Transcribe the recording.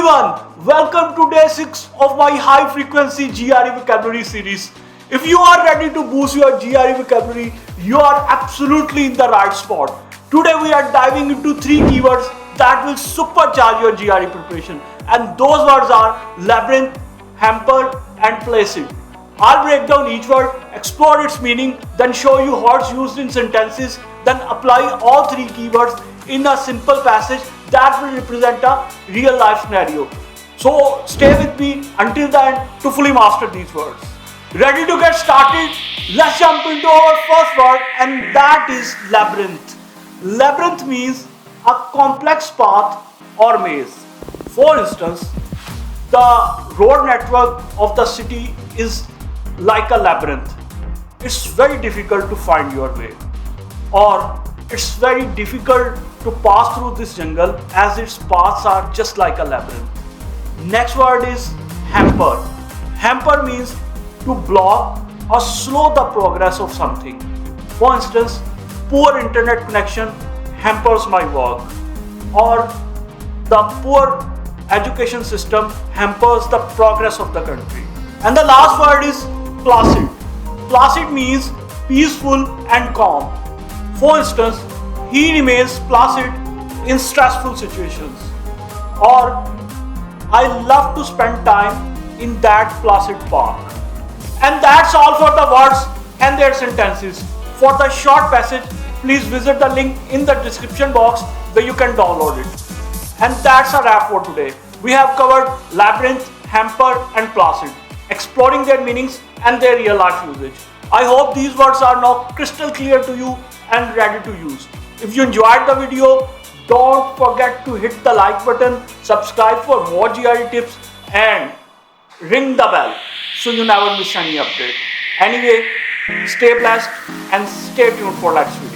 everyone, welcome to day 6 of my high frequency GRE vocabulary series. If you are ready to boost your GRE vocabulary, you are absolutely in the right spot. Today we are diving into 3 keywords that will supercharge your GRE preparation, and those words are labyrinth, hamper and placid. I'll break down each word, explore its meaning, then show you how it's used in sentences, then apply all 3 keywords in a simple passage that will represent a real life scenario. So stay with me until the end to fully master these words. Ready to get started? Let's jump into our first word, and that is labyrinth. Labyrinth means a complex path or maze. For instance, the road network of the city is like a labyrinth. It's very difficult to find your way, or it's very difficult to pass through this jungle as its paths are just like a labyrinth. Next word is hamper. Hamper means to block or slow the progress of something. For instance, poor internet connection hampers my work, or the poor education system hampers the progress of the country. And the last word is placid. Placid means peaceful and calm. For instance, he remains placid in stressful situations, or I love to spend time in that placid park. And that's all for the words and their sentences. For the short passage, please visit the link in the description box where you can download it. And that's a wrap for today. We have covered labyrinth, hamper and placid, exploring their meanings and their real life usage. I hope these words are now crystal clear to you and ready to use. If you enjoyed the video, don't forget to hit the like button, subscribe for more GRE tips and ring the bell so you never miss any update. Anyway, stay blessed and stay tuned for next video.